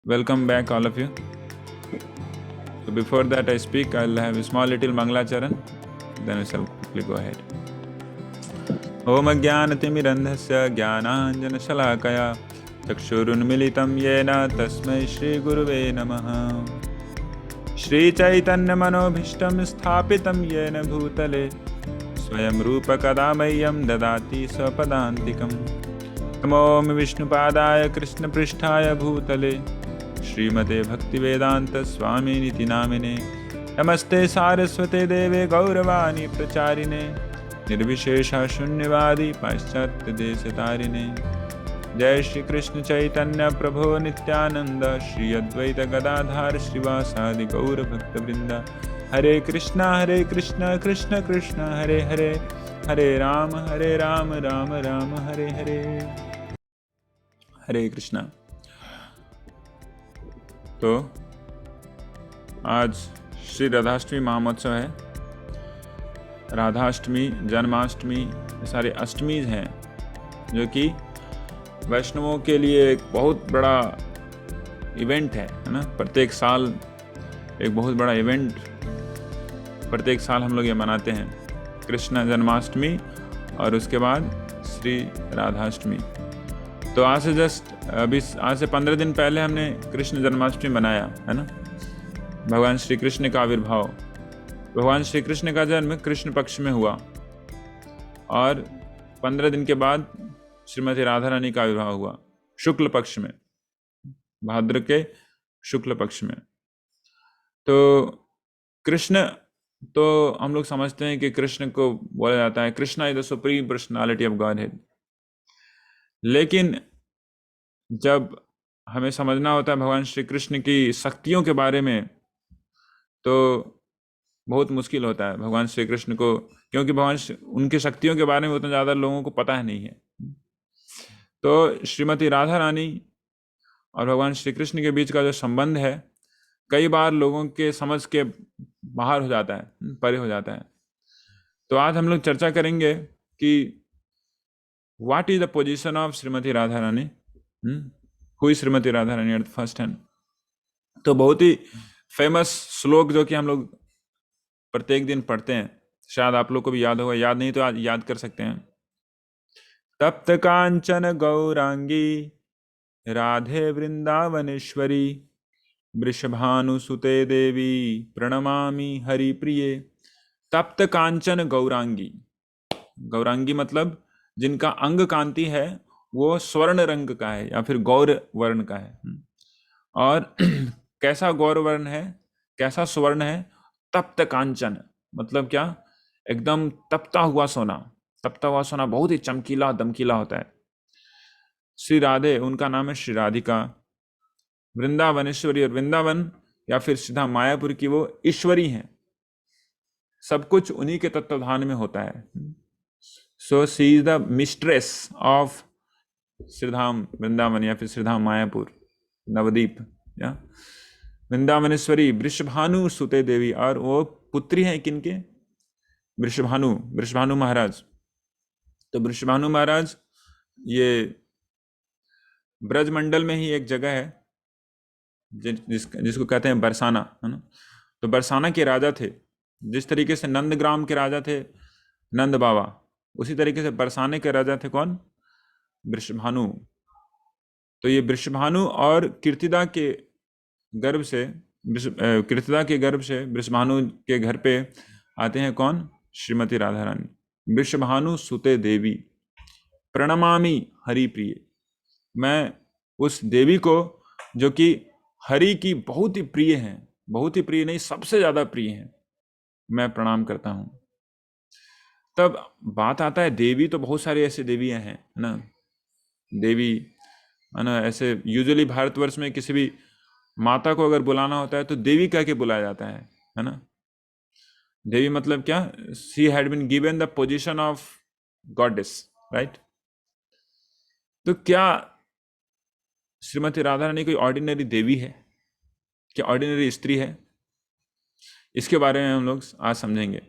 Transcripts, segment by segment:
Welcome back, all of you. So before that I speak, I'll have a small little Mangalacharan, then we shall quickly go ahead. Om Jnanatimirandhasya Jnananjanashalakaya Chakshurunmilitam Yena Tasmai Shri Guruve Namaha. Shri Chaitanya Manobhishtam Sthapitam Yena Bhutale Swayam Rupa Kadamayam Dadati Swapadantikam. Namo Vishnupadaya Krishna Pristhaya Bhutale श्रीमते भक्तिवेदांत स्वामी निति नामिने नमस्ते सारस्वते देवे गौरवाणी प्रचारिणे निर्विशेष शून्यवादी पाश्चात्य देशतारिणे जय श्री कृष्ण चैतन्य प्रभो नित्यानंद श्री अद्वैत गदाधार श्रीवासादि गौर भक्तवृंद हरे कृष्णा कृष्ण कृष्ण हरे हरे हरे राम राम राम हरे हरे। हरे कृष्णा। तो आज श्री राधाष्टमी महामहोत्सव है। राधाष्टमी, जन्माष्टमी, ये सारे अष्टमीज हैं जो कि वैष्णवों के लिए एक बहुत बड़ा इवेंट है ना। प्रत्येक साल एक बहुत बड़ा इवेंट प्रत्येक साल हम लोग ये मनाते हैं, कृष्ण जन्माष्टमी और उसके बाद श्री राधाष्टमी। तो आज से 15 दिन पहले हमने कृष्ण जन्माष्टमी मनाया है ना। भगवान श्री कृष्ण का आविर्भाव, भगवान श्री कृष्ण का जन्म कृष्ण पक्ष में हुआ और 15 दिन के बाद श्रीमती राधा रानी का आविर्भाव हुआ शुक्ल पक्ष में, भाद्र के शुक्ल पक्ष में। तो कृष्ण, तो हम लोग समझते हैं कि कृष्ण को बोला जाता है Krishna is the supreme personality of godhead, लेकिन जब हमें समझना होता है भगवान श्री कृष्ण की शक्तियों के बारे में तो बहुत मुश्किल होता है भगवान श्री कृष्ण को, क्योंकि उनकी शक्तियों के बारे में उतना ज़्यादा लोगों को पता है नहीं है। तो श्रीमती राधा रानी और भगवान श्री कृष्ण के बीच का जो संबंध है कई बार लोगों के समझ के बाहर हो जाता है, परे हो जाता है। तो आज हम लोग चर्चा करेंगे कि what is the position of Srimati Radha Rani, हुई Srimati Radha Rani at first hand. तो बहुत ही फेमस श्लोक जो कि हम लोग प्रत्येक दिन पढ़ते हैं, शायद आप लोग को भी याद होगा, याद नहीं तो आज याद कर सकते हैं। तप्त कांचन गौरांगी राधे वृंदावनेश्वरी वृषभानुसुते देवी प्रणमामि हरिप्रिये। तप्त कांचन गौरांगी, गौरांगी मतलब जिनका अंग कांति है वो स्वर्ण रंग का है या फिर गौर वर्ण का है। और कैसा गौर वर्ण है, कैसा स्वर्ण है? तप्त कांचन मतलब क्या? एकदम तपता हुआ सोना। तपता हुआ सोना बहुत ही चमकीला दमकीला होता है। श्री राधे, उनका नाम है श्री राधिका। वृंदावनेश्वरी, और वृंदावन या फिर सीधा मायापुर की वो ईश्वरी हैं। सब कुछ उन्हीं के तत्वाधान में होता है। So she is the mistress of Shridham Vrindavan या फिर श्रीधाम मायापुर नवदीप या वृंदावनेश्वरी वृषभानु सुते देवी। और वो पुत्री हैं किनके? वृषभानु महाराज। तो वृषभानु महाराज ये ब्रजमंडल में ही एक जगह है जिसको कहते हैं बरसाना, है ना। तो बरसाना के राजा थे। जिस तरीके से नंदग्राम के राजा थे नंद बाबा, उसी तरीके से बरसाने के राजा थे कौन? वृषभानु। तो ये वृषभानु और कीर्तिदा के गर्भ से वृषभानु के घर पे आते हैं कौन? श्रीमती राधा रानी। वृषभानु सुते देवी प्रणमामि हरि प्रिय। मैं उस देवी को जो कि हरि की बहुत ही प्रिय हैं, बहुत ही प्रिय नहीं सबसे ज्यादा प्रिय हैं, मैं प्रणाम करता हूं। तब बात आता है देवी, तो बहुत सारी ऐसी देवियां हैं ना, देवी है ना। ऐसे यूजुअली भारतवर्ष में किसी भी माता को अगर बुलाना होता है तो देवी कह के बुलाया जाता है ना। देवी मतलब क्या? She had been given the position of goddess, right. तो क्या श्रीमती राधा रानी कोई ऑर्डिनरी देवी है? क्या ऑर्डिनरी स्त्री है? इसके बारे में हम लोग आज समझेंगे,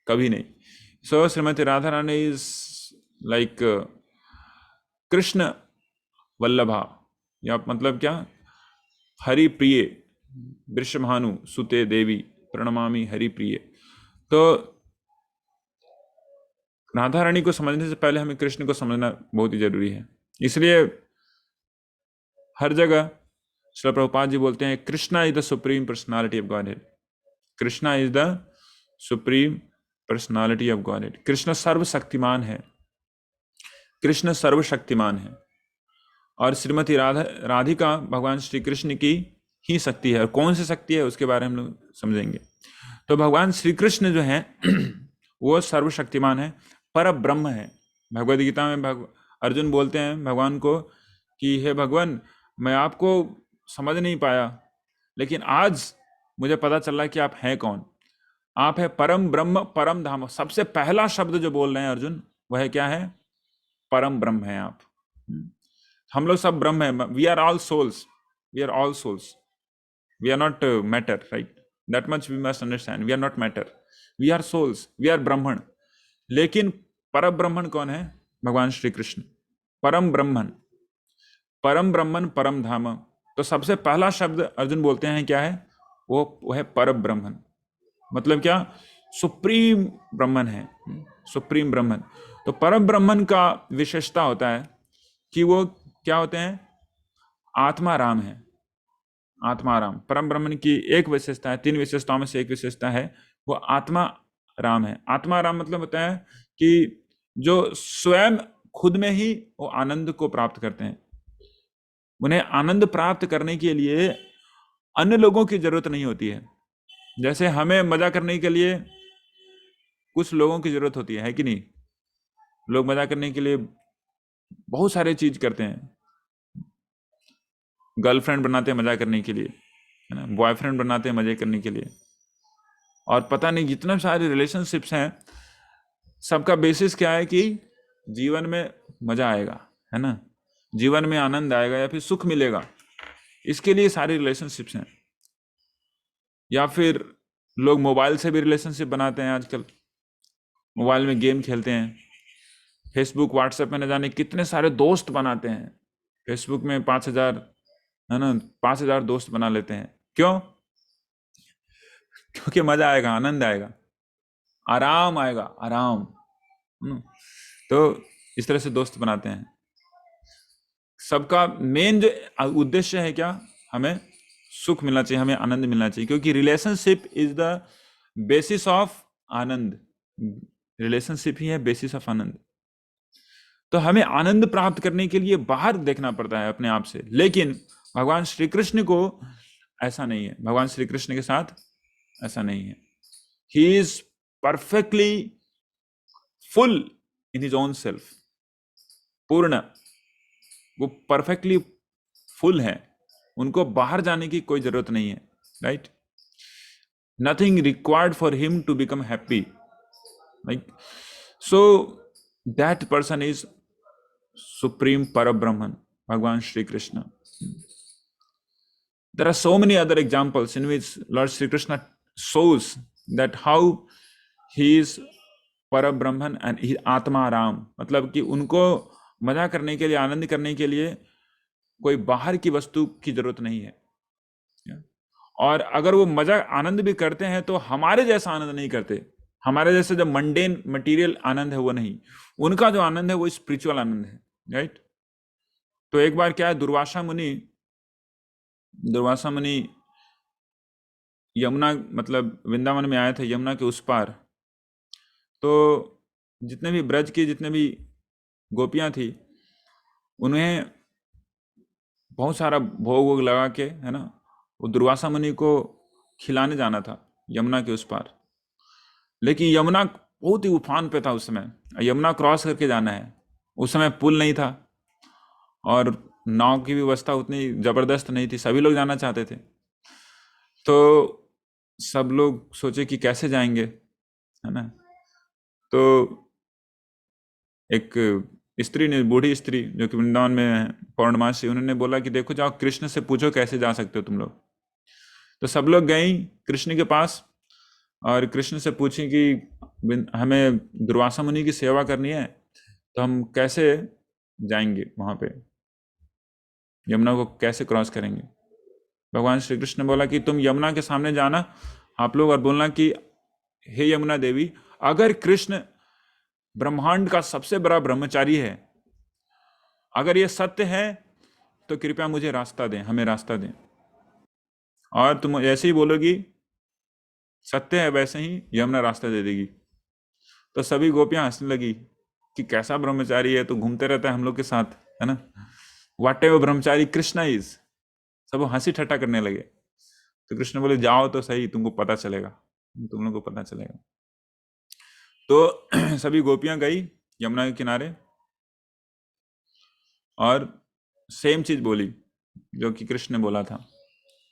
कभी नहीं। सो श्रीमती राधा रानी इज लाइक कृष्ण वल्लभा, या मतलब क्या? हरि प्रिय वृषभानु सुते देवी प्रणमामि हरि प्रिय। तो राधा रानी को समझने से पहले हमें कृष्ण को समझना बहुत ही जरूरी है। इसलिए हर जगह श्रील प्रभुपाद जी बोलते हैं Krishna is the supreme personality of godhead. Krishna is the supreme personality of godhead. Krishna सर्वशक्तिमान है, कृष्ण सर्वशक्तिमान है। और श्रीमती राधिका भगवान श्री कृष्ण की ही शक्ति है। और कौन सी शक्ति है उसके बारे में हम लोग समझेंगे। तो भगवान श्री कृष्ण जो है वो सर्वशक्तिमान है, पर ब्रह्म है। भगवद गीता में अर्जुन बोलते हैं भगवान को कि हे भगवान, मैं आपको समझ नहीं पाया, लेकिन आज मुझे पता चल रहा है कि आप हैं कौन। आप है परम ब्रह्म परम धाम। सबसे पहला शब्द जो बोल रहे हैं अर्जुन वह क्या है? परम ब्रह्म है आप। हम लोग सब ब्रह्म है। We are all souls, we are all souls, we are not matter, right? That much we must understand. We are not matter, we are souls, we are Brahman. लेकिन परम ब्राह्मण कौन है? भगवान श्री कृष्ण। परम ब्राह्मण, परम ब्राह्मण परम धाम। तो सबसे पहला शब्द अर्जुन बोलते हैं क्या है? वो है परम ब्राह्मण। मतलब क्या? सुप्रीम ब्राह्मण है, सुप्रीम ब्राह्मण। तो परम ब्राह्मण का विशेषता होता है कि वो क्या होते हैं? आत्माराम है, आत्माराम। परम ब्राह्मण की एक विशेषता है, 3 विशेषताओं में से एक विशेषता है वो आत्मा राम है। आत्माराम मतलब होता है कि जो स्वयं खुद में ही वो आनंद को प्राप्त करते हैं। उन्हें आनंद प्राप्त करने के लिए अन्य लोगों की जरूरत नहीं होती है। जैसे हमें मजा करने के लिए कुछ लोगों की जरूरत होती है कि नहीं? लोग मजा करने के लिए बहुत सारे चीज करते हैं। गर्लफ्रेंड बनाते हैं मजा करने के लिए, है ना? बॉयफ्रेंड बनाते हैं मजे करने के लिए। और पता नहीं जितने सारे रिलेशनशिप्स हैं, सबका बेसिस क्या है कि जीवन में मजा आएगा, है ना? जीवन में आनंद आएगा या फिर सुख मिलेगा, इसके लिए सारे रिलेशनशिप्स हैं। या फिर लोग मोबाइल से भी रिलेशनशिप बनाते हैं आजकल। मोबाइल में गेम खेलते हैं, फेसबुक व्हाट्सएप में न जाने कितने सारे दोस्त बनाते हैं। फेसबुक में 5,000, है ना, 5,000 दोस्त बना लेते हैं। क्यों? क्योंकि मजा आएगा, आनंद आएगा, आराम आएगा, आराम। तो इस तरह से दोस्त बनाते हैं। सबका मेन जो उद्देश्य है क्या? हमें सुख मिलना चाहिए, हमें आनंद मिलना चाहिए, क्योंकि relationship is the basis of ananda. Relationship ही है बेसिस ऑफ आनंद। तो हमें आनंद प्राप्त करने के लिए बाहर देखना पड़ता है अपने आप से। लेकिन भगवान श्री कृष्ण को ऐसा नहीं है। भगवान श्री कृष्ण के साथ ऐसा नहीं है। He is perfectly full in his own self. पूर्ण, वो परफेक्टली फुल है। उनको बाहर जाने की कोई जरूरत नहीं है, right? Nothing required for him to become happy, right? So that person is supreme Parabrahman, Bhagavan Shri Krishna. There are so many other examples in which Lord Sri Krishna shows that how he is Parabrahman and he Atma Ram। मतलब कि उनको मजा करने के लिए, आनंद करने के लिए कोई बाहर की वस्तु की जरूरत नहीं है। और अगर वो मजा आनंद भी करते हैं तो हमारे जैसा आनंद नहीं करते। हमारे जैसे जो मंडेन मटेरियल आनंद है वो नहीं, उनका जो आनंद है वो स्पिरिचुअल आनंद है, राइट? तो एक बार क्या है, दुर्वासा मुनि यमुना, मतलब वृंदावन में आए थे, यमुना के उस पार। तो जितने भी ब्रज की जितने भी गोपियां थी, उन्हें बहुत सारा भोग वोग लगा के, है ना, वो दुर्वासा मुनि को खिलाने जाना था यमुना के उस पार। लेकिन यमुना बहुत ही उफान पे था उस समय, यमुना क्रॉस करके जाना है। उस समय पुल नहीं था और नाव की व्यवस्था उतनी जबरदस्त नहीं थी, सभी लोग जाना चाहते थे। तो सब लोग सोचे कि कैसे जाएंगे, है ना? तो एक स्त्री ने, बूढ़ी स्त्री जो कि वृंदावन में पौर्णमासी, उन्होंने बोला कि देखो जाओ कृष्ण से पूछो कैसे जा सकते हो तुम लोग। तो सब लोग गई कृष्ण के पास और कृष्ण से पूछी कि हमें दुर्वासा मुनि की सेवा करनी है, तो हम कैसे जाएंगे वहां पे, यमुना को कैसे क्रॉस करेंगे? भगवान श्री कृष्ण ने बोला कि तुम यमुना के सामने जाना आप लोग और बोलना कि हे यमुना देवी, अगर कृष्ण ब्रह्मांड का सबसे बड़ा ब्रह्मचारी है, अगर ये सत्य है तो कृपया मुझे रास्ता दें, हमें रास्ता दें। और तुम ऐसे ही बोलोगी सत्य है, वैसे ही यमुना रास्ता दे देगी। तो सभी गोपियां हंसने लगी कि कैसा ब्रह्मचारी है, तो घूमते रहता है हम लोग के साथ, है ना। वाट एवर ब्रह्मचारी कृष्णा इज। सब वो हंसी ठट्टा करने लगे। तो कृष्ण बोले जाओ तो सही, तुमको पता चलेगा, तुम लोग को पता चलेगा। तो सभी गोपियां गई यमुना के किनारे और सेम चीज बोली जो कि कृष्ण ने बोला था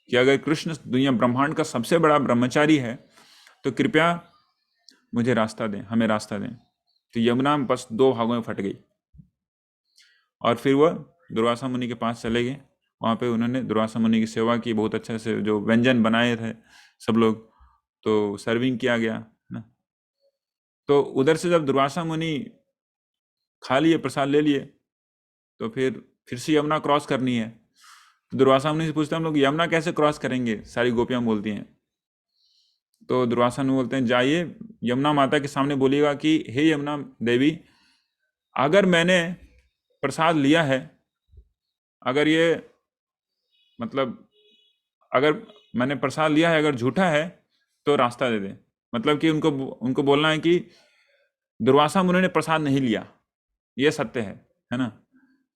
कि अगर कृष्ण दुनिया ब्रह्मांड का सबसे बड़ा ब्रह्मचारी है तो कृपया मुझे रास्ता दें, हमें रास्ता दें। तो यमुना बस दो भागों में फट गई और फिर वह दुर्वासा मुनि के पास चले गए। वहाँ पे उन्होंने दुर्वासा मुनि की सेवा की, बहुत अच्छे से जो व्यंजन बनाए थे सब लोग, तो सर्विंग किया गया ना। तो उधर से जब दुर्वासा मुनि खा लिए, प्रसाद ले लिए, तो फिर से यमुना क्रॉस करनी है। तो दुर्वासा मुनि से पूछते हैं हम लोग यमुना कैसे क्रॉस करेंगे, सारी गोपियां बोलती हैं। तो दुर्वासा मुनि बोलते हैं जाइए यमुना माता के सामने बोलिएगा कि हे यमुना देवी, अगर मैंने प्रसाद लिया है, अगर ये मतलब अगर मैंने प्रसाद लिया है, अगर झूठा है तो रास्ता दे दे। मतलब कि उनको उनको बोलना है कि दुर्वासा मुनि ने प्रसाद नहीं लिया, ये सत्य है ना।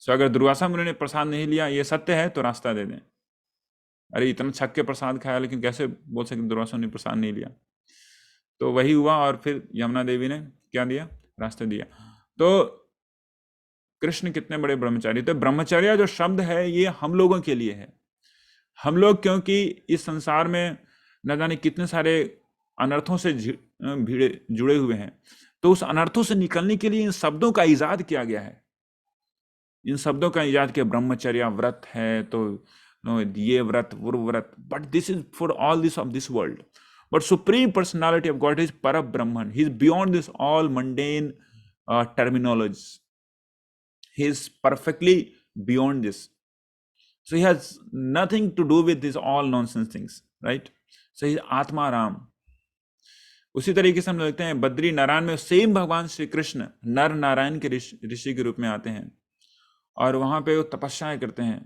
सो अगर दुर्वासा मुनि ने प्रसाद नहीं लिया, ये सत्य है, तो रास्ता दे दें। अरे इतना छक के प्रसाद खाया, लेकिन कैसे बोल सकते दुर्वासा मुनि ने प्रसाद नहीं लिया। तो वही हुआ और फिर यमुना देवी ने क्या दिया, रास्ता दिया। तो कृष्ण कितने बड़े ब्रह्मचारी। तो ब्रह्मचर्य जो शब्द है ये हम लोगों के लिए है। हम लोग क्योंकि इस संसार में न जाने कितने सारे अनर्थों से भिड़े जुड़े हुए हैं, तो उस अनर्थों से निकलने के लिए इन शब्दों का इजाद किया गया है। इन शब्दों का इजाद किया, ब्रह्मचर्य व्रत है तो ये व्रत वो व्रत, but this is for all this of this world. But supreme personality of God is Parabrahman, he is beyond this all mundane terminology. He is perfectly beyond this. So he has nothing to do with these all nonsense things, right? So he is Atma Ram. उसी तरीके से हम देखते हैं बद्री नारायण में same भगवान श्री कृष्ण नर नारायण के ऋषि के रूप में आते हैं और वहां पे वो तपस्याएं करते हैं,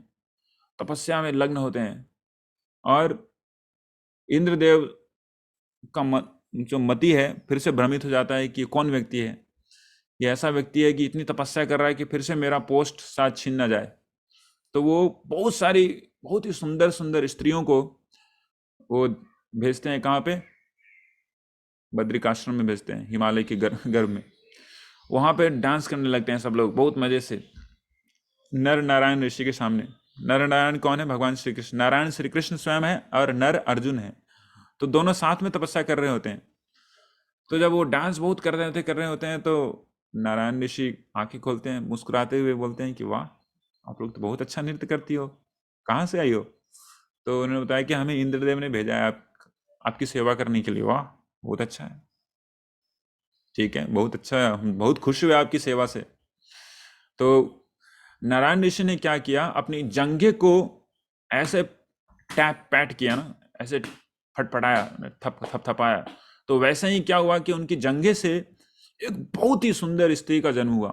तपस्या में लग्न होते हैं। और इंद्रदेव का जो मति है फिर से भ्रमित हो जाता है कि कौन व्यक्ति है, ये ऐसा व्यक्ति है कि इतनी तपस्या कर रहा है कि फिर से मेरा पोस्ट साथ छीन ना जाए। तो वो बहुत सारी बहुत ही सुंदर सुंदर स्त्रियों को वो भेजते हैं, कहाँ पे, बद्रिकाश्रम में भेजते हैं, हिमालय के गर्भ में। वहां पे डांस करने लगते हैं सब लोग बहुत मजे से नर नारायण ऋषि के सामने। नर नारायण कौन है, भगवान श्री कृष्ण। नारायण श्री कृष्ण स्वयं है और नर अर्जुन है, तो दोनों साथ में तपस्या कर रहे होते हैं। तो जब वो डांस बहुत कर रहे होते हैं तो नारायण ऋषि आंखें खोलते हैं, मुस्कुराते हुए बोलते हैं कि वाह, आप लोग तो बहुत अच्छा नृत्य करती हो, कहाँ से आई हो। तो उन्होंने बताया कि हमें इंद्रदेव ने भेजा है आपकी सेवा करने के लिए। वाह, बहुत अच्छा है, ठीक है, बहुत अच्छा है, हम बहुत खुश हुए आपकी सेवा से। तो नारायण ऋषि ने क्या किया, अपनी जंघे को ऐसे टैप पैट किया ना, ऐसे फटफटाया, थपथपाया। तो वैसे ही क्या हुआ कि उनकी जंघे से एक बहुत ही सुंदर स्त्री का जन्म हुआ,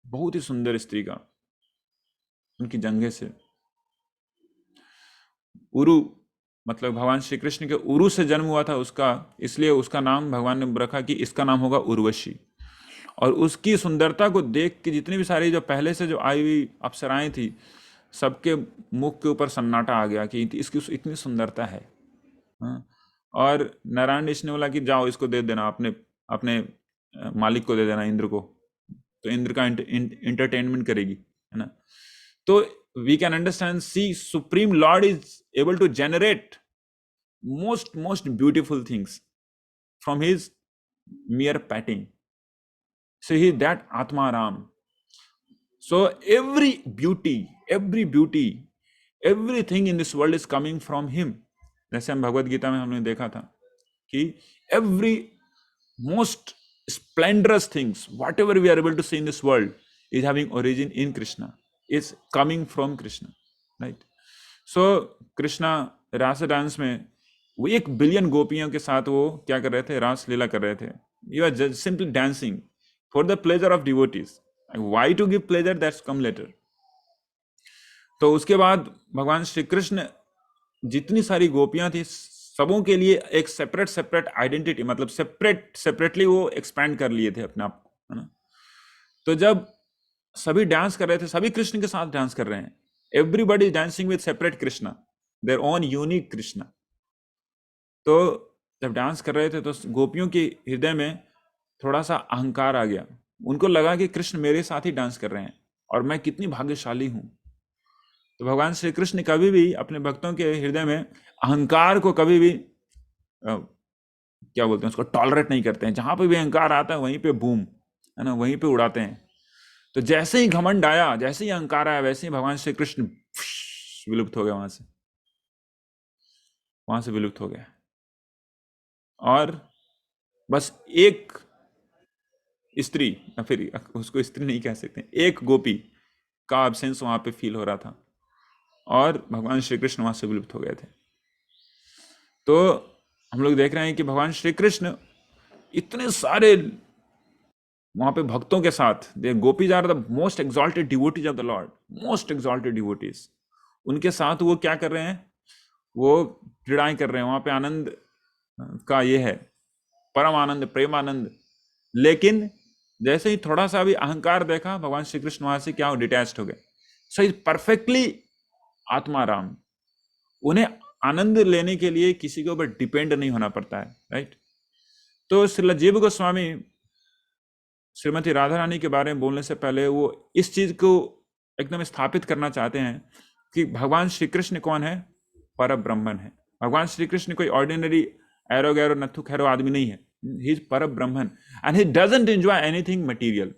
बहुत ही सुंदर स्त्री का, उनकी जंघे से। उरु मतलब भगवान श्री कृष्ण के उरु से जन्म हुआ था उसका, इसलिए उसका नाम भगवान ने रखा कि इसका नाम होगा उर्वशी। और उसकी सुंदरता को देख के जितनी भी सारी जो पहले से जो आई हुई अप्सराएं थी, सबके मुख के ऊपर सन्नाटा आ गया कि इसकी इतनी सुंदरता है। हाँ? और नारायण ऋषि ने बोला कि जाओ इसको दे देना, अपने अपने मालिक को दे देना, इंद्र को, तो इंद्र का इंटरटेनमेंट करेगी, है ना। तो we can understand, see supreme lord is able to generate most beautiful things from his mere patting. So he is that Atma Ram. So every beauty, everything in this world is coming from him. जैसे हम भगवत गीता में हमने देखा था कि every most splendorous things, whatever we are able to see in this world, is having origin in Krishna, is coming from Krishna, right? सो कृष्णा रास dance में वो 1 बिलियन गोपियों के साथ वो क्या कर रहे थे, रास लीला कर रहे थे. You are just simply dancing for the pleasure of devotees. Why to give pleasure, that's come later. तो उसके बाद भगवान श्री कृष्ण जितनी सारी गोपियां थी सबों के लिए एक सेपरेट सेपरेट आइडेंटिटी, मतलब सेपरेटली वो एक्सपैंड कर लिए थे अपने आप को, है ना. तो जब सभी डांस कर रहे थे, सभी कृष्ण के साथ डांस कर रहे हैं, everybody dancing with separate Krishna, their own unique Krishna. तो जब डांस कर रहे थे तो गोपियों के हृदय में थोड़ा सा अहंकार आ गया. उनको लगा कि कृष्ण मेरे साथ ही डांस कर रहे हैं और मैं कितनी भाग्यशाली हूं. तो भगवान श्री कृष्ण कभी भी अपने भक्तों के हृदय में अहंकार को कभी भी क्या बोलते हैं उसको, टॉलरेट नहीं करते हैं. जहां पे भी अहंकार आता है वहीं पे बूम, है ना, वहीं पे उड़ाते हैं. तो जैसे ही घमंड आया, जैसे ही अहंकार आया, वैसे ही भगवान श्री कृष्ण विलुप्त हो गए, वहां से विलुप्त हो गए. और बस एक स्त्री, या फिर उसको स्त्री नहीं कह सकते, एक गोपी का एब्सेंस वहां पे फील हो रहा था और भगवान श्री कृष्ण वहां से विलुप्त हो गए थे. तो हम लोग देख रहे हैं कि भगवान श्री कृष्ण इतने सारे वहां पे भक्तों के साथ, they gopis are the most exalted devotees of the lord, most exalted devotees. उनके साथ वो क्या कर रहे हैं, वो क्रीड़ाएं कर रहे हैं. वहां पे आनंद का ये है, परम आनंद, प्रेम आनंद. लेकिन जैसे ही थोड़ा सा भी अहंकार देखा, भगवान श्री कृष्ण वहां से क्या हो, डिटैच्ड हो गए. So is perfectly Atmaram. उन्हें आनंद लेने के लिए किसी के ऊपर डिपेंड नहीं होना पड़ता है, राइट. तो श्रील जीव गोस्वामी श्रीमती राधा रानी के बारे में बोलने से पहले वो इस चीज को एकदम स्थापित करना चाहते हैं कि भगवान श्री कृष्ण कौन है, पर ब्रह्मन है. भगवान श्री कृष्ण कोई ऑर्डिनरी एरो गैरो नथु खैरो आदमी नहीं है. He is Parabrahman and he doesn't enjoy anything material.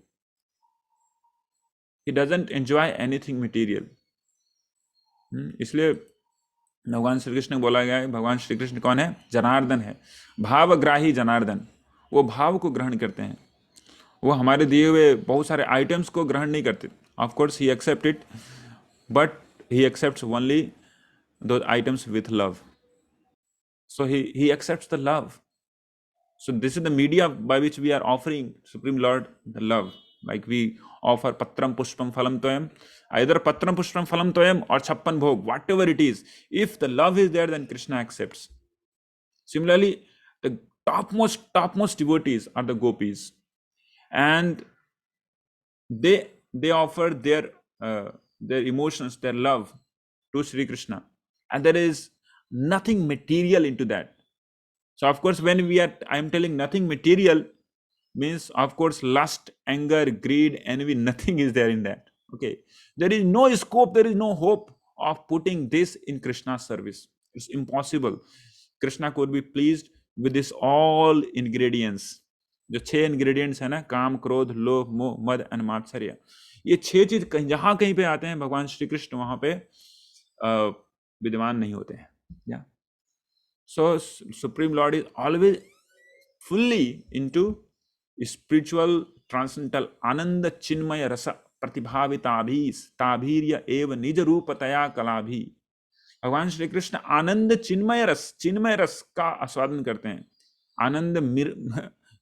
He doesn't enjoy anything material. इसलिए भगवान श्री कृष्ण को बोला गया है, भगवान श्री कृष्ण कौन है, जनार्दन है, भावग्राही जनार्दन. वो भाव को ग्रहण करते हैं, वो हमारे दिए हुए बहुत सारे आइटम्स को ग्रहण नहीं करते. Of course he accept it, but he accepts only those items with love. So he accepts the love. So this is the media by which we are offering Supreme Lord the love. Like we offer patram pushpam phalam toyam, either patram pushpam phalam toyam or chappan bhog, whatever it is. If the love is there, then Krishna accepts. Similarly, the topmost devotees are the gopis, and they offer their emotions, their love to Sri Krishna, and there is nothing material into that. So of course, when I'm telling nothing material, means of course lust, anger, greed, envy, nothing is there in that. Okay, there is no scope, there is no hope of putting this in Krishna's service. It's impossible. Krishna could be pleased with this all ingredients. जो 6 ingredients है ना, काम, क्रोध, लोभ, मोह, मद and मात्सर्य, ये 6 चीज कहीं जहां कहीं पे आते हैं, भगवान श्री कृष्ण वहां पे विद्यमान नहीं होते हैं. या so Supreme Lord is always fully into spiritual transcendental ananda chinmaya rasa pratibhavitabhis tabhirya eva nij रूपतया कलाभि. भगवान श्री कृष्ण आनंद चिन्मय रस का आस्वादन करते हैं. आनंद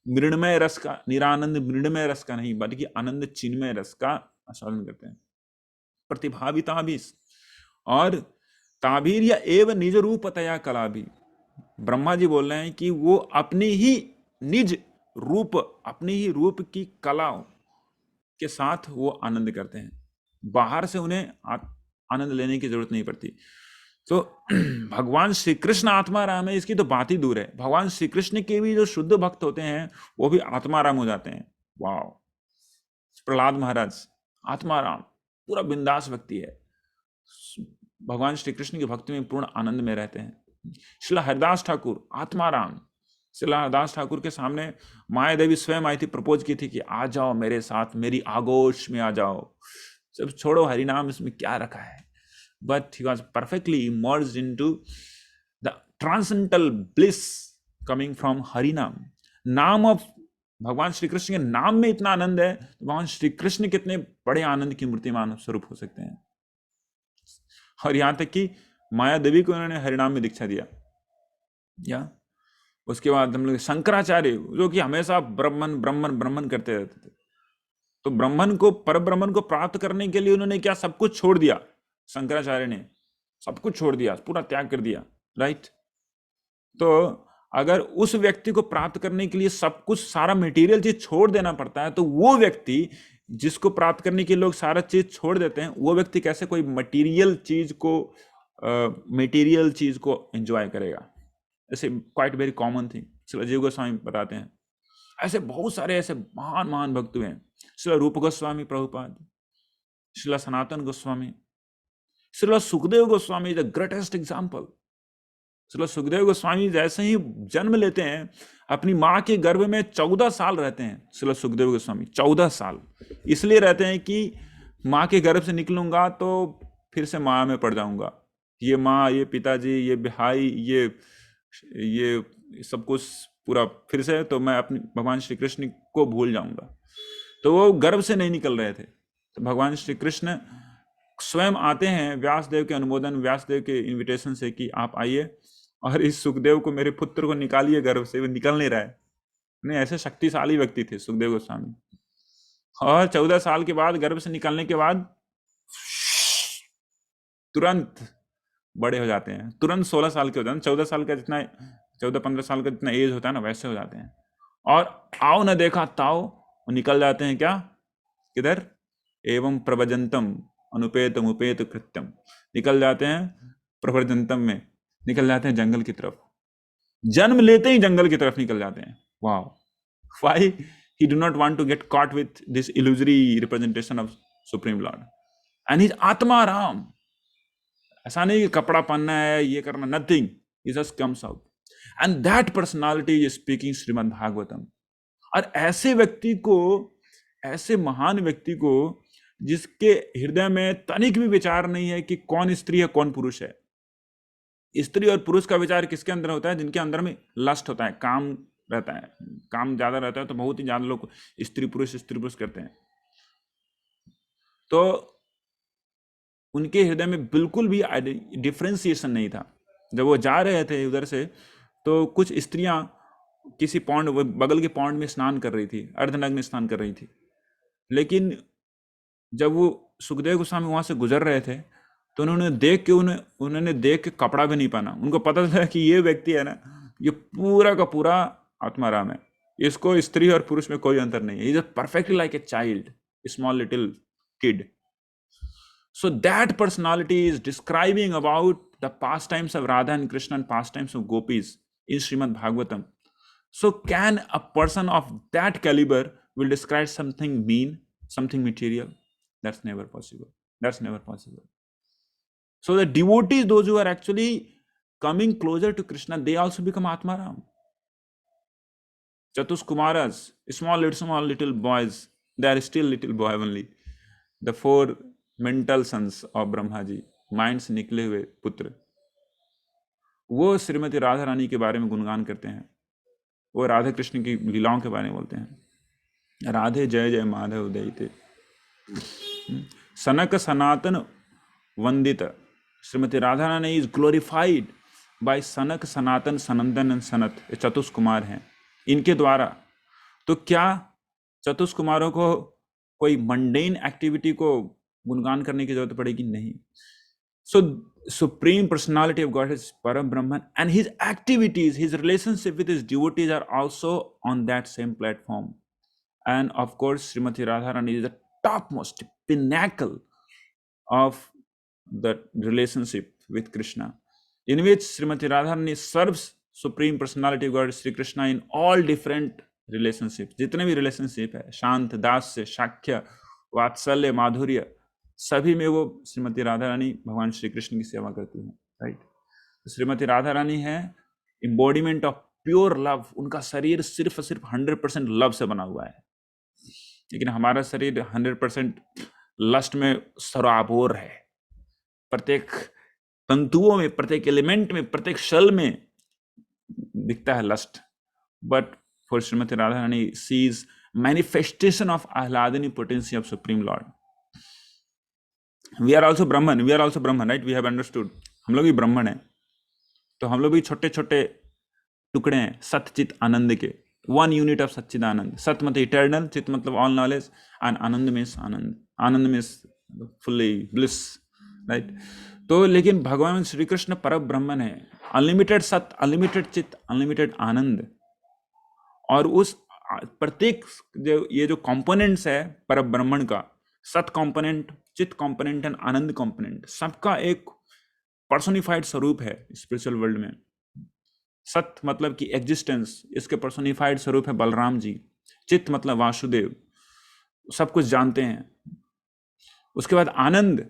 मृण्मय रस का, निरानंद मृण्मय रस का नहीं, बल्कि आनंद चिन्मय रस का आस्वादन करते हैं. प्रतिभाविताभिस और ताभीर्य एवं निज रूपतया कला भी. ब्रह्मा जी बोल रहे हैं कि वो अपनी ही निज रूप, अपनी ही रूप की कला के साथ वो आनंद करते हैं. बाहर से उन्हें आनंद लेने की जरूरत नहीं पड़ती. तो भगवान श्री कृष्ण आत्मा राम है, इसकी तो बात ही दूर है. भगवान श्री कृष्ण के भी जो शुद्ध भक्त होते हैं वो भी आत्मा राम हो जाते हैं. वाह, प्रहलाद महाराज आत्मा राम, पूरा बिंदास व्यक्ति है, भगवान श्री कृष्ण की भक्ति में पूर्ण आनंद में रहते हैं. श्रील हरिदास ठाकुर आत्माराम. श्रील हरिदास ठाकुर के सामने माया देवी स्वयं आई थी, प्रपोज की थी कि आ जाओ मेरे साथ, मेरी आगोश में आ जाओ, सब छोड़ो हरिनाम इसमें क्या रखा है. But he was perfectly emerged into the transcendental bliss coming from हरिनाम. नाम ऑफ भगवान श्री कृष्ण के नाम में इतना आनंद है, तो भगवान श्री कृष्ण कितने बड़े आनंद की मूर्तिमान स्वरूप हो सकते हैं. और यहां तक कि माया देवी को उन्होंने हरिनाम में दीक्षा दिया। या उसके बाद हम लोग शंकराचार्य, जो कि हमेशा ब्रह्मन ब्रह्मन ब्रह्मन करते रहते थे, तो ब्रह्मन को, पर ब्रह्मन को प्राप्त करने के लिए उन्होंने क्या, सब कुछ छोड़ दिया। शंकराचार्य ने सब कुछ छोड़ दिया, पूरा त्याग कर दिया, राइट। तो अगर उस व्यक्ति को प्राप्त करने के लिए सब कुछ, सारा मटेरियल चीज छोड़ देना पड़ता है, तो वो व्यक्ति जिसको प्राप्त करने के लिए लोग सारा चीज छोड़ देते हैं, वो व्यक्ति कैसे कोई मटेरियल चीज को एंजॉय करेगा? ऐसे quite very common thing, Srila जीव गोस्वामी बताते हैं। ऐसे बहुत सारे ऐसे महान महान भक्त हुए हैं, Srila Rupa Goswami Prabhupada, Srila Sanatana Goswami, Srila Sukhdev Goswami the greatest example. Srila Sukhdev Goswami जैसे ही जन्म लेते हैं, अपनी माँ के गर्भ में 14 साल रहते हैं। श्रील सुखदेव गोस्वामी 14 साल इसलिए रहते हैं कि माँ के गर्भ से निकलूंगा तो फिर से माया में पड़ जाऊंगा, ये माँ, ये पिताजी, ये भाई, ये सब कुछ पूरा फिर से, तो मैं अपनी भगवान श्री कृष्ण को भूल जाऊंगा। तो वो गर्भ से नहीं निकल रहे थे, तो भगवान श्री कृष्ण स्वयं आते हैं व्यासदेव के अनुमोदन, व्यासदेव के इनविटेशन से कि आप आइए और इस सुखदेव को, मेरे पुत्र को निकालिए गर्भ से, वो निकल नहीं रहा है। नहीं, ऐसे शक्तिशाली व्यक्ति थे सुखदेव गोस्वामी। और 14 साल के बाद, गर्भ से निकलने के बाद तुरंत बड़े हो जाते हैं, तुरंत 16 साल के हो जाते हैं। 14 साल का जितना, 14-15 साल का जितना एज होता है ना, वैसे हो जाते हैं। और आओ न देखा ताओ, निकल जाते हैं क्या, किधर? एवं प्रवजंतम अनुपेतम उपेत कृत्यम, निकल जाते हैं प्रवजंतम में, निकल जाते हैं जंगल की तरफ। जन्म लेते ही जंगल की तरफ निकल जाते हैं। वाह, why he do not want to get caught with this illusory representation of supreme lord and his atma ram। ऐसा नहीं कि कपड़ा पहनना है, ये करना, nothing, he just comes out and that personality is speaking Shrimad Bhagavatam. और ऐसे व्यक्ति को, ऐसे महान व्यक्ति को, जिसके हृदय में तनिक भी विचार नहीं है कि कौन स्त्री है कौन पुरुष है। स्त्री और पुरुष का विचार किसके अंदर होता है? जिनके अंदर में लस्ट होता है, काम रहता है, काम ज्यादा रहता है, तो बहुत ही ज्यादा लोग स्त्री पुरुष करते हैं। तो उनके हृदय में बिल्कुल भी डिफ्रेंसिएशन नहीं था। जब वो जा रहे थे उधर से, तो कुछ स्त्रियां किसी पौंड, बगल के पौंड में स्नान कर रही थी, अर्धनग्न स्नान कर रही थी। लेकिन जब वो सुखदेव गोस्वामी वहां से गुजर रहे थे, तो उन्होंने देख के कपड़ा भी नहीं पहना। उनको पता था कि ये व्यक्ति है ना, ये पूरा का पूरा आत्माराम है, इसको स्त्री और पुरुष में कोई अंतर नहीं है, is perfectly like a child, small little kid. So that personality is describing about the pastimes of Radha and Krishna and pastimes of gopis in Srimad Bhagavatam. So can a person of that caliber will describe something mean, something material? That's never possible. That's never possible. So the devotees, those who are actually coming closer to Krishna, they also become Atmaram. Chatus Kumaras, small little boys, they are still little boy only. The 4 mental sons of Brahma ji, mind से निकले हुए पुत्र, वो श्रीमती राधा रानी के बारे में गुणगान करते हैं। वो राधा कृष्ण की लीलाओं के बारे में बोलते हैं, राधे जय जय माधव दयिते। सनक सनातन वंदित, Shrimati Radha Rani is glorified bye सनक सनातन सनंदन एंड सनत, चतुष कुमार हैं इनके द्वारा। तो क्या चतुष कुमारों को कोई मंडेन एक्टिविटी को गुणगान करने की जरूरत पड़ेगी? नहीं। So supreme personality of God is Param Brahman, and his activities, his relationship with his devotees are also on that same platform. And of course Srimati Radha Rani is the top most pinnacle of the relationship with Krishna, in which Srimati Radharani serves Supreme Personality of God Sri Krishna in all different relationships। जितने भी relationship है, शांत, दास्य, शाक्य, वात्सल्य, माधुर्य, सभी में वो श्रीमती राधा रानी भगवान श्री कृष्ण की सेवा करती हैं, राइट। तो श्रीमती राधा रानी है एम्बॉडीमेंट ऑफ प्योर लव। उनका शरीर सिर्फ 100% लव से बना हुआ है, लेकिन हमारा शरीर 100% लस्ट में सराबोर है। प्रत्येक तंतुओं में, प्रत्येक एलिमेंट में, प्रत्येक शल में दिखता है lust. But for Srimati Radha Rani, she is manifestation of ahladini potency of supreme lord. We are also Brahman, right? We have understood. हम लोग भी ब्राह्मण हैं, तो हम लोग भी छोटे छोटे टुकड़े हैं सत चित आनंद के, वन यूनिट ऑफ सच्चिद आनंद। सत मतलब इटर्नल, चित मतलब all knowledge, and Anand means Anand, Anand means fully bliss, right. तो लेकिन भगवान श्री कृष्ण पर ब्रह्मन है, अनलिमिटेड सत, अनलिमिटेड चित, अनलिमिटेड आनंद। और उस प्रत्येक ये जो कंपोनेंट्स है पर ब्रह्मण का, सत कंपोनेंट, चित कंपोनेंट एंड आनंद कंपोनेंट, सबका एक पर्सोनिफाइड स्वरूप है स्पिरिचुअल वर्ल्ड में। सत मतलब कि एग्जिस्टेंस, इसके पर्सोनिफाइड स्वरूप है बलराम जी। चित्त मतलब वासुदेव, सब कुछ जानते हैं। उसके बाद आनंद,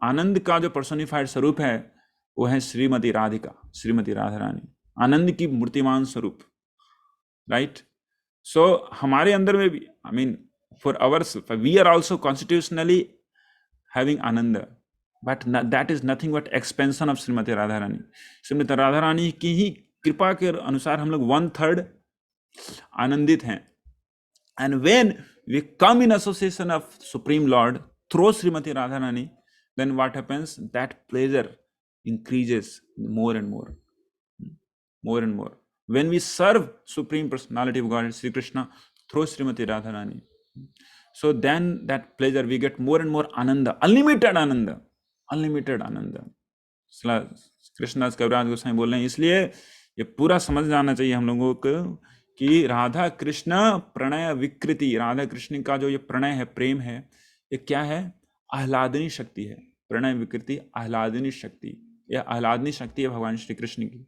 आनंद का जो पर्सोनिफाइड स्वरूप है वो है श्रीमती राधिका, श्रीमती राधा रानी, आनंद की मूर्तिमान स्वरूप, राइट। सो हमारे अंदर में भी, I mean for ours we are also constitutionally having ananda, but that is nothing but expansion of Srimati Radha Rani. Srimati Radha Rani की ही कृपा के अनुसार हम लोग 1/3 आनंदित हैं। And when we come in association of supreme lord through Shrimati Radha Rani, then what happens, that pleasure increases more and more, more and more, when we serve supreme personality of God Sri Krishna through Srimati Radharani. So then that pleasure we get more and more ananda, unlimited ananda, unlimited ananda. Krishnadas Kaviraj Goswami बोल रहे हैं, इसलिए ये पूरा समझ जाना चाहिए हम लोगों को कि राधा कृष्ण प्रणय विकृति, राधा कृष्ण का जो ये प्रणय है, प्रेम है, ये क्या है, आह्लादनी शक्ति है। प्रणय विकृति आह्लादनी शक्ति, यह आह्लादनी शक्ति है भगवान श्री कृष्ण की।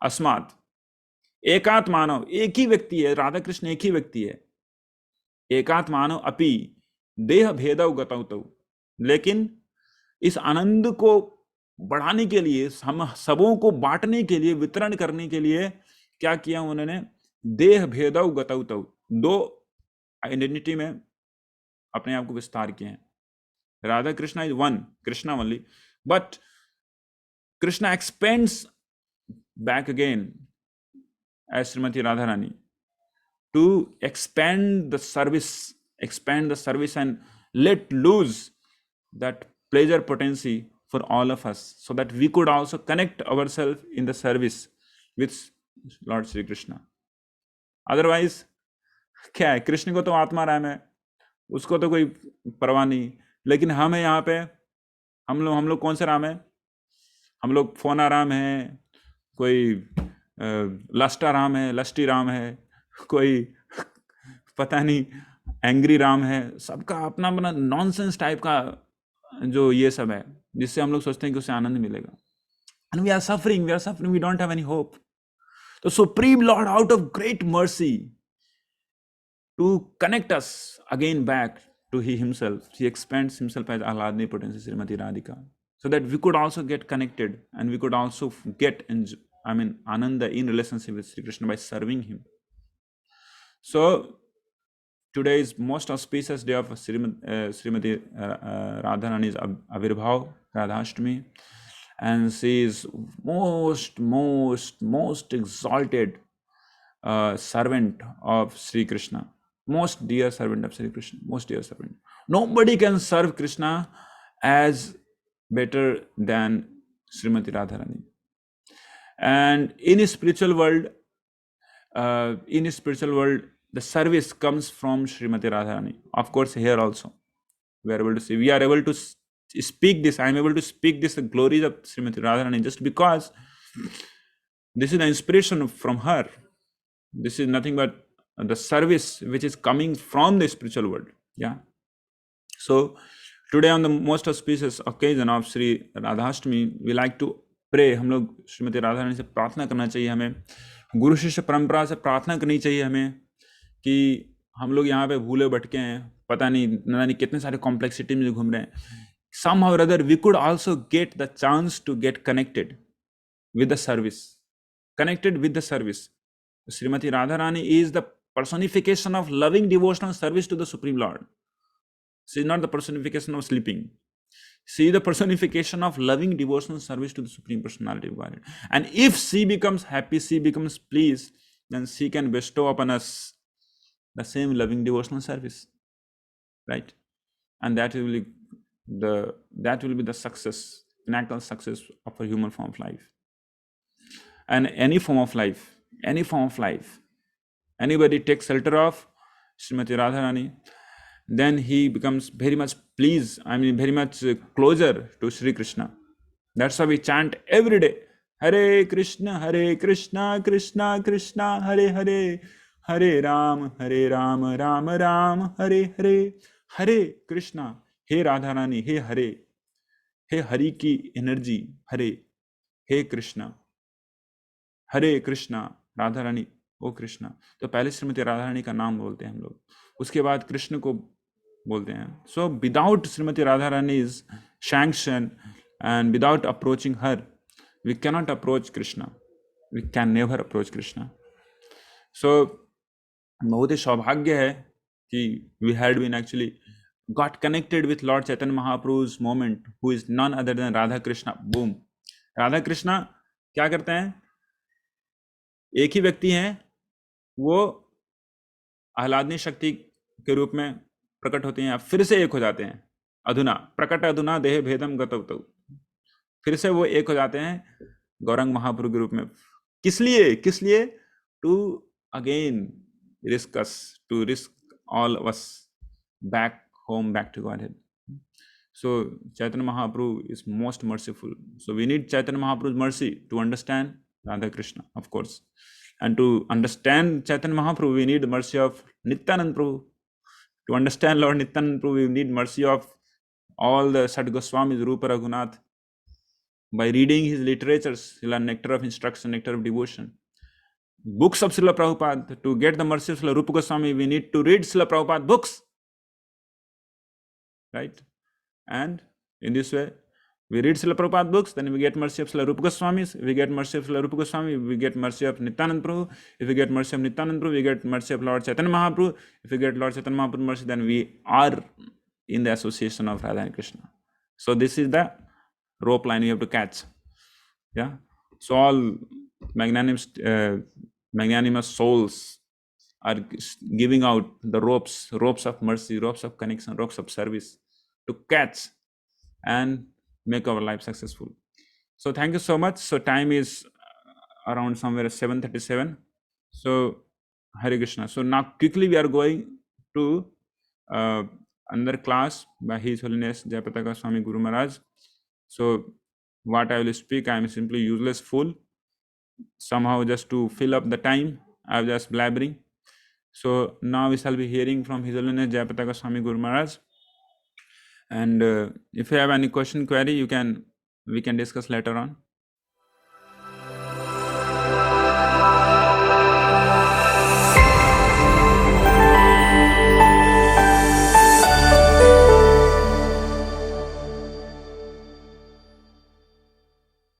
अस्मात् एकात मानव, एक ही व्यक्ति है, राधा कृष्ण एक ही व्यक्ति है। एकात मानव अपि देह भेदौ गतौ तौ, लेकिन इस आनंद को बढ़ाने के लिए, हम सबों को बांटने के लिए, वितरण करने के लिए क्या किया उन्होंने, देह भेदौ गतौ तौ, दो आइडेंटिटी में अपने आप को विस्तार किए हैं। Radha Krishna is one, Krishna only, but Krishna expends back again as Srimati Radharani to expand the service and let loose that pleasure potency for all of us, so that we could also connect ourselves in the service with Lord Shri Krishna. Otherwise क्या है, कृष्ण को तो आत्मा राम है, उसको तो कोई परवाह नहीं, लेकिन हम है यहाँ पे, हम लोग कौन से राम है, हम लोग फोना राम है, कोई लस्टा राम है, लस्टी राम है, कोई पता नहीं एंग्री राम है, सबका अपना अपना नॉनसेंस टाइप का जो ये सब है, जिससे हम लोग सोचते हैं कि उससे आनंद मिलेगा। And we are suffering, we don't have any hope. तो supreme lord out of great mercy to connect us again back to he himself, he expands himself as ahladini potency Shrimati Radhika, so that we could also get connected and we could also get ananda in relationship with Sri Krishna by serving him. So today is most auspicious day of Srimati Radharani's Avirbhav, Radhashtami, and she is most exalted servant of Sri Krishna, most dear servant of Sri Krishna, most dear servant. Nobody can serve Krishna as better than Srimati Radharani. And in a spiritual world, the service comes from Srimati Radharani. Of course, here also we are able to see, we are able to speak this. I am able to speak this, the glories of Srimati Radharani, just because this is the inspiration from her. This is nothing but the service which is coming from the spiritual world. Yeah. So today on the most auspicious occasion of Sri Radhashtami, we like to pray. हम लोग श्रीमती राधा रानी से प्रार्थना करना चाहिए, हमें गुरु शिष्य परंपरा से प्रार्थना करनी चाहिए हमें कि हम लोग यहाँ पे भूले भटके हैं, पता नहीं कितने सारे कॉम्प्लेक्सिटी में घूम रहे हैं. Somehow or other we could also get the chance to get connected with the service. Srimati Radharani is the personification of loving devotional service to the Supreme Lord. She is not the personification of sleeping. She is the personification of loving devotional service to the Supreme Personality of Godhead. And if she becomes happy, she becomes pleased, then she can bestow upon us the same loving devotional service, right? And that will be the success pinnacle success of a human form of life. And any form of life, anybody takes shelter of Srimati Radharani, then he becomes very much pleased, very much closer to Sri Krishna. That's why we chant every day, Hare Krishna, Krishna Krishna, Hare Hare, Hare Ram, Ram Ram, Hare Hare, Hare Krishna, He Radharani, He Hare, He Hari की energy हरे, हे कृष्णा, हरे कृष्णा, राधा रानी, ओ कृष्णा। तो पहले श्रीमती राधा रानी का नाम बोलते हैं हम लोग, उसके बाद कृष्ण को बोलते हैं. So without Srimati Radharani's sanction and without approaching her, we cannot approach Krishna. We can never approach Krishna. So बहुत ही सौभाग्य है कि we had been actually got connected with Lord Chaitanya Mahaprabhu's moment, who is none other than Radha Krishna. Boom. Radha Krishna क्या करते हैं? एक ही व्यक्ति हैं, वो आह्लादनी शक्ति के रूप में प्रकट होते हैं, फिर से एक हो जाते हैं. अधुना प्रकट अधुना देह भेदम गतौ, फिर से वो एक हो जाते हैं गौरंग महाप्रभु के रूप में. किस लिए? To again risk us, to risk all of us back home, back to Godhead. So Chaitanya Mahaprabhu is most merciful. So we need Chaitanya Mahaprabhu's mercy to understand Radha Krishna, of course. And to understand Chaitanya Mahaprabhu, we need the mercy of Nityanand Prabhu. To understand Lord Nityanand Prabhu, we need mercy of all the Sad Goswamis, Rupa Raghunath. By reading his literatures, he'll learn nectar of instruction, nectar of devotion. Books of Srila Prabhupada. To get the mercy of Srila Rupa Goswami, we need to read Srila Prabhupada books. Right? And in this way, we read Srila Prabhupada books, then we get mercy of Srila Rupa Goswami. If we get mercy of Srila Rupa Goswami, we get mercy of Nityanand Prabhu. If we get mercy of Nityanand Prabhu, we get mercy of Lord Chaitanya Mahaprabhu. If we get Lord Chaitanya Mahaprabhu mercy, then we are in the association of Radha and Krishna. So this is the rope line you have to catch. Yeah. So all magnanimous souls are giving out the ropes of mercy, ropes of connection, ropes of service to catch and make our life successful. So thank you so much. So time is around somewhere 7:37. So Hare Krishna. So now quickly we are going to another class by His Holiness Jayapataka Swami Guru Maharaj. So what I will speak, I am simply useless fool. Somehow just to fill up the time, I was just blabbering. So now we shall be hearing from His Holiness Jayapataka Swami Guru Maharaj. And if you have any question, query, we can discuss later on.